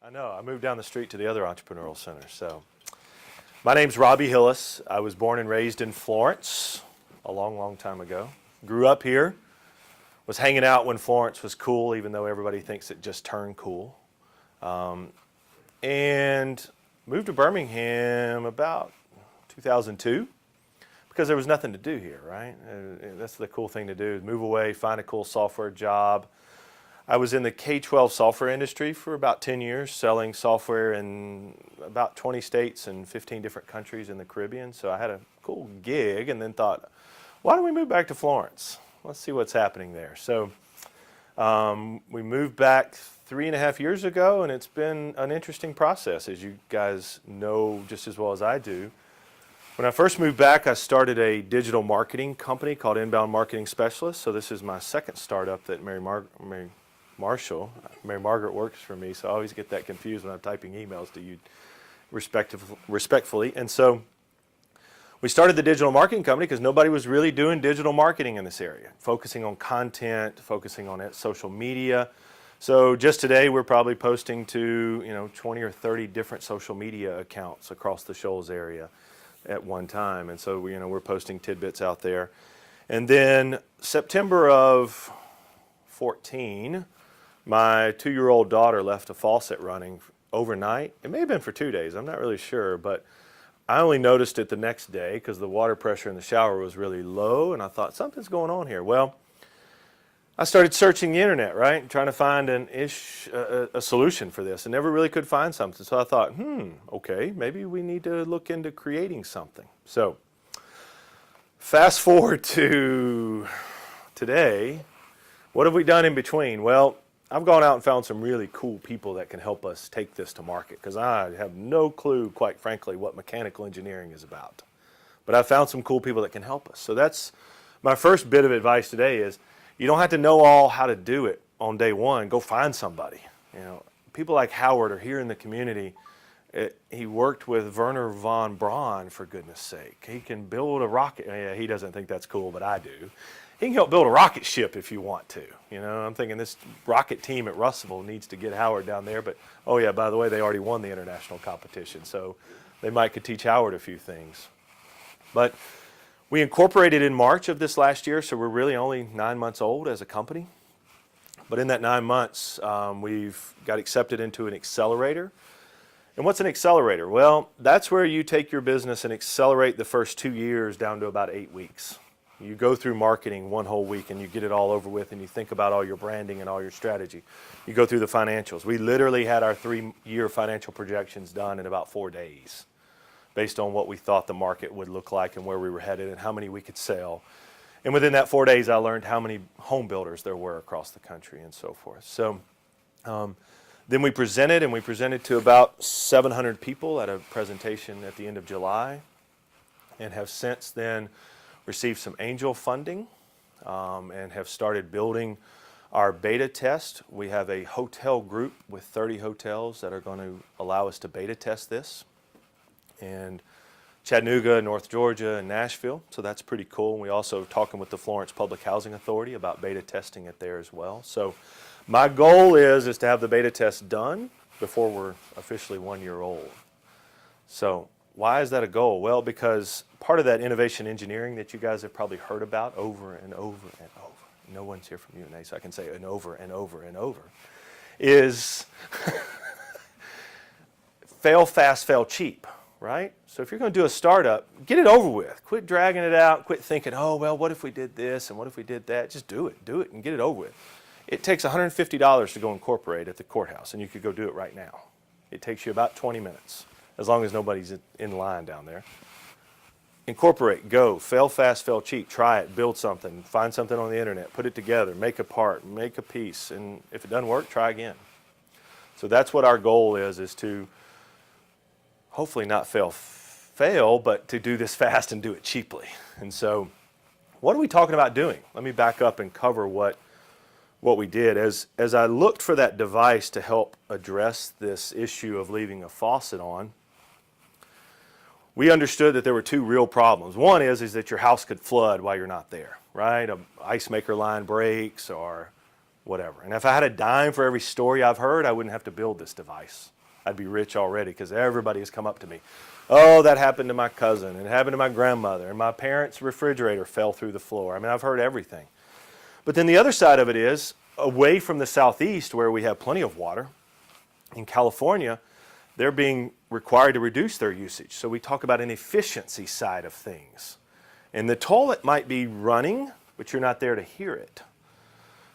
I know. I moved down the street to the other entrepreneurial center. So, my name's Robbie Hillis. I was born and raised in Florence a long, long time ago. Grew up here. Was hanging out when Florence was cool, even though everybody thinks it just turned cool. And moved to Birmingham about 2002 because there was nothing to do here, right? That's the cool thing to do, is move away, find a cool software job. I was in the K-12 software industry for about 10 years, selling software in about 20 states and 15 different countries in the Caribbean. So I had a cool gig and then thought, why don't we move back to Florence? Let's see what's happening there. So we moved back 3.5 years ago, and it's been an interesting process, as you guys know just as well as I do. When I first moved back, I started a digital marketing company called Inbound Marketing Specialist. So this is my second startup that Mary Margaret works for me, so I always get that confused when I'm typing emails to you respectfully. And so we started the digital marketing company because nobody was really doing digital marketing in this area, focusing on content, focusing on social media. So just today we're probably posting to 20 or 30 different social media accounts across the Shoals area at one time. And so we're posting tidbits out there. And then September of 14, my 2-year-old daughter left a faucet running overnight. It may have been for 2 days, I'm not really sure, but I only noticed it the next day because the water pressure in the shower was really low, and I thought something's going on here. Well, I started searching the internet, right, trying to find a solution for this, and never really could find something. So I thought, okay, maybe we need to look into creating something. So fast forward to today. What have we done in between? Well, I've gone out and found some really cool people that can help us take this to market, because I have no clue, quite frankly, what mechanical engineering is about. But I found some cool people that can help us. So that's my first bit of advice today is you don't have to know all how to do it on day one. Go find somebody. People like Howard are here in the community. He worked with Werner von Braun, for goodness sake. He can build a rocket. Yeah, he doesn't think that's cool, but I do. He can help build a rocket ship if you want to. I'm thinking this rocket team at Russellville needs to get Howard down there. But, oh yeah, by the way, they already won the international competition, so they could teach Howard a few things. But we incorporated in March of this last year, so we're really only 9 months old as a company. But in that 9 months, we've got accepted into an accelerator. And what's an accelerator? Well, that's where you take your business and accelerate the first 2 years down to about 8 weeks. You go through marketing one whole week and you get it all over with, and you think about all your branding and all your strategy. You go through the financials. We literally had our 3-year financial projections done in about 4 days based on what we thought the market would look like and where we were headed and how many we could sell. And within that 4 days, I learned how many home builders there were across the country and so forth. So then we presented to about 700 people at a presentation at the end of July, and have since then received some angel funding and have started building our beta test. We have a hotel group with 30 hotels that are going to allow us to beta test this. And Chattanooga, North Georgia, and Nashville, so that's pretty cool. And we also are talking with the Florence Public Housing Authority about beta testing it there as well. So my goal is to have the beta test done before we're officially 1 year old. So why is that a goal? Well, because part of that innovation engineering that you guys have probably heard about over and over and over, no one's here from UNA, so I can say and over and over and over, is fail fast, fail cheap, right? So if you're going to do a startup, get it over with. Quit dragging it out. Quit thinking, oh, well, what if we did this and what if we did that? Just do it and get it over with. It takes $150 to go incorporate at the courthouse, and you could go do it right now. It takes you about 20 minutes. As long as nobody's in line down there. Incorporate, go, fail fast, fail cheap, try it, build something, find something on the internet, put it together, make a part, make a piece, and if it doesn't work, try again. So that's what our goal is to hopefully not fail, but to do this fast and do it cheaply. And so what are we talking about doing? Let me back up and cover what we did. As I looked for that device to help address this issue of leaving a faucet on, we understood that there were two real problems. One is that your house could flood while you're not there, right? An ice maker line breaks or whatever. And if I had a dime for every story I've heard, I wouldn't have to build this device. I'd be rich already because everybody has come up to me. Oh, that happened to my cousin, and it happened to my grandmother, and my parents' refrigerator fell through the floor. I mean, I've heard everything. But then the other side of it is, away from the southeast where we have plenty of water, in California, they're being required to reduce their usage. So we talk about an efficiency side of things. And the toilet might be running, but you're not there to hear it.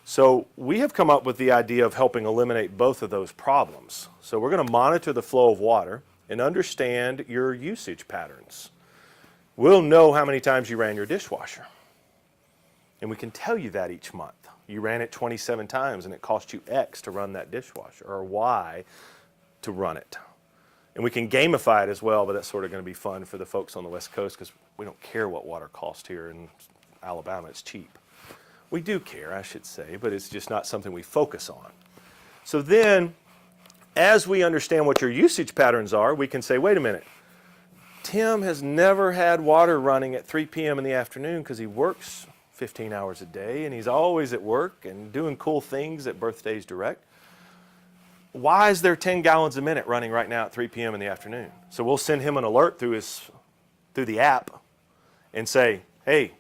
So we have come up with the idea of helping eliminate both of those problems. So we're going to monitor the flow of water and understand your usage patterns. We'll know how many times you ran your dishwasher. And we can tell you that each month. You ran it 27 times and it cost you X to run that dishwasher, or Y to run it. And we can gamify it as well, but that's sort of going to be fun for the folks on the West Coast because we don't care what water costs here in Alabama. It's cheap. We do care, I should say, but it's just not something we focus on. So then, as we understand what your usage patterns are, we can say, wait a minute, Tim has never had water running at 3 p.m. in the afternoon because he works 15 hours a day and he's always at work and doing cool things at Birthdays Direct. Why is there 10 gallons a minute running right now at 3 p.m. in the afternoon? So we'll send him an alert through the app and say, hey,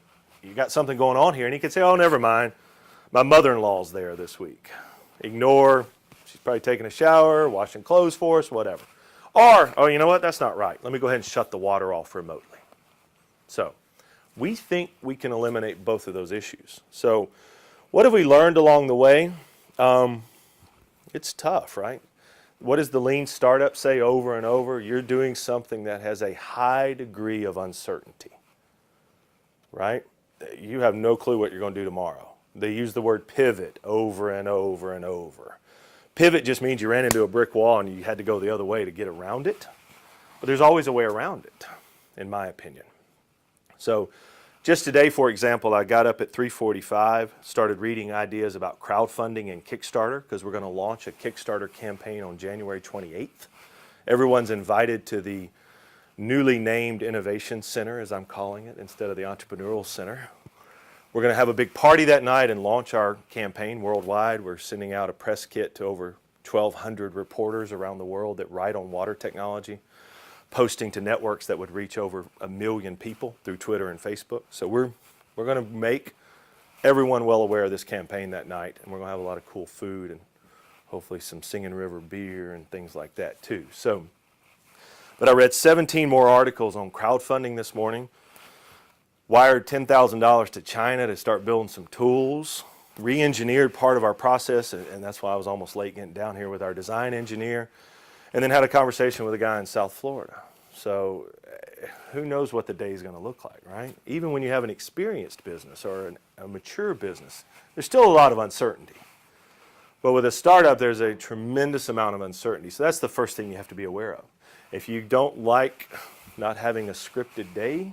you got something going on here. And he could say, oh, never mind. My mother-in-law's there this week. Ignore. She's probably taking a shower, washing clothes for us, whatever. Or, oh, you know what? That's not right. Let me go ahead and shut the water off remotely. So we think we can eliminate both of those issues. So what have we learned along the way? It's tough, right? What does the lean startup say over and over? You're doing something that has a high degree of uncertainty, right? You have no clue what you're going to do tomorrow. They use the word pivot over and over and over. Pivot just means you ran into a brick wall and you had to go the other way to get around it. But there's always a way around it, in my opinion. So just today, for example, I got up at 3:45, started reading ideas about crowdfunding and Kickstarter because we're going to launch a Kickstarter campaign on January 28th. Everyone's invited to the newly named Innovation Center, as I'm calling it, instead of the Entrepreneurial Center. We're going to have a big party that night and launch our campaign worldwide. We're sending out a press kit to over 1,200 reporters around the world that write on water technology, posting to networks that would reach over 1 million people through Twitter and Facebook. So we're going to make everyone well aware of this campaign that night, and we're going to have a lot of cool food and hopefully some Singing River beer and things like that too. But I read 17 more articles on crowdfunding this morning, wired $10,000 to China to start building some tools, re-engineered part of our process, and that's why I was almost late getting down here with our design engineer, and then had a conversation with a guy in South Florida. So who knows what the day is going to look like, right? Even when you have an experienced business or a mature business, there's still a lot of uncertainty. But with a startup, there's a tremendous amount of uncertainty. So that's the first thing you have to be aware of. If you don't like not having a scripted day,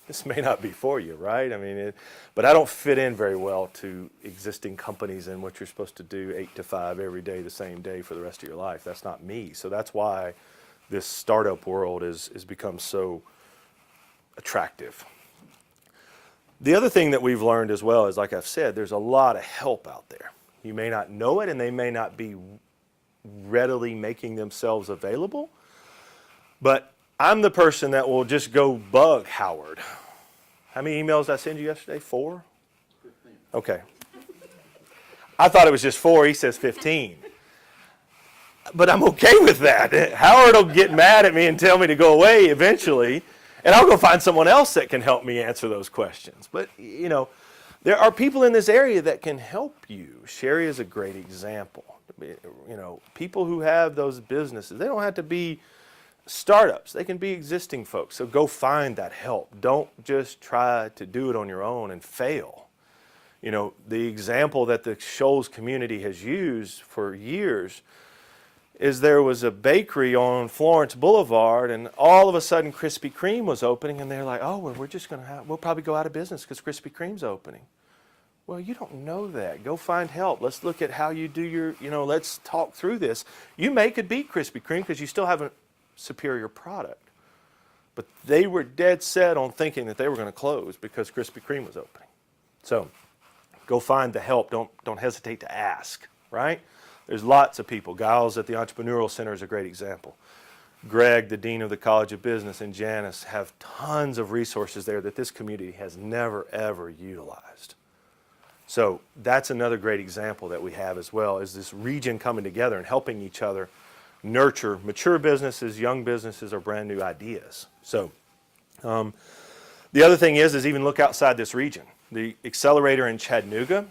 this may not be for you, right? I mean, but I don't fit in very well to existing companies in what you're supposed to do 8 to 5 every day, the same day for the rest of your life. That's not me. So that's why this startup world has become so attractive. The other thing that we've learned as well is, like I've said, there's a lot of help out there. You may not know it and they may not be readily making themselves available, but I'm the person that will just go bug Howard. How many emails did I send you yesterday? 4? 15. Okay. I thought it was just 4. He says 15. But I'm okay with that. Howard will get mad at me and tell me to go away eventually, and I'll go find someone else that can help me answer those questions. But, you know, there are people in this area that can help you. Sherry is a great example. You know, people who have those businesses, they don't have to be startups. They can be existing folks. So go find that help. Don't just try to do it on your own and fail. You know, the example that the Shoals community has used for years is there was a bakery on Florence Boulevard, and all of a sudden Krispy Kreme was opening, and they're like, oh, well, we'll probably go out of business because Krispy Kreme's opening. Well, you don't know that. Go find help. Let's look at how you do your, let's talk through this. You could beat Krispy Kreme because you still have a superior product. But they were dead set on thinking that they were going to close because Krispy Kreme was opening. So go find the help. Don't hesitate to ask, right? There's lots of people. Giles at the Entrepreneurial Center is a great example. Greg, the Dean of the College of Business, and Janice have tons of resources there that this community has never, ever utilized. So that's another great example that we have as well, is this region coming together and helping each other nurture mature businesses, young businesses, or brand new ideas. So the other thing is even look outside this region. The accelerator in Chattanooga,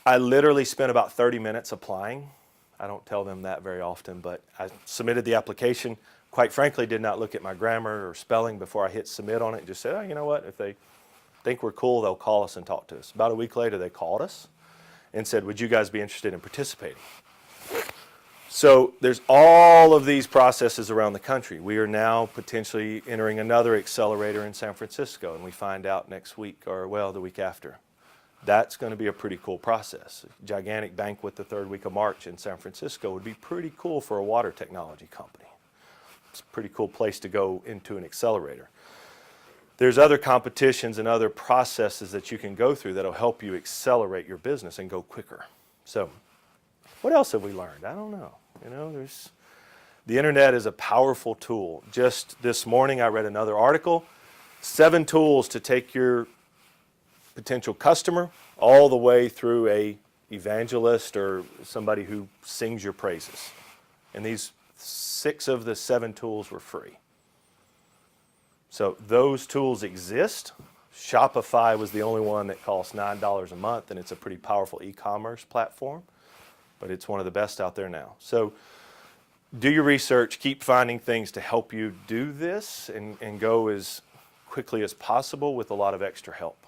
I literally spent about 30 minutes applying. I don't tell them that very often, but I submitted the application. Quite frankly, did not look at my grammar or spelling before I hit submit on it, and just said, oh, you know what, if they think we're cool, they'll call us and talk to us. About a week later, they called us and said, would you guys be interested in participating? So there's all of these processes around the country. We are now potentially entering another accelerator in San Francisco, and we find out next week, or well, the week after. That's going to be a pretty cool process. A gigantic banquet the third week of March in San Francisco would be pretty cool for a water technology company. It's a pretty cool place to go into an accelerator. There's other competitions and other processes that you can go through that'll help you accelerate your business and go quicker. So what else have we learned? I don't know. You know, the internet is a powerful tool. Just this morning I read another article, 7 tools to take your potential customer all the way through a evangelist or somebody who sings your praises. And these 6 of the 7 tools were free. So those tools exist. Shopify was the only one that costs $9 a month, and it's a pretty powerful e-commerce platform, but it's one of the best out there now. So do your research, keep finding things to help you do this, and go as quickly as possible with a lot of extra help.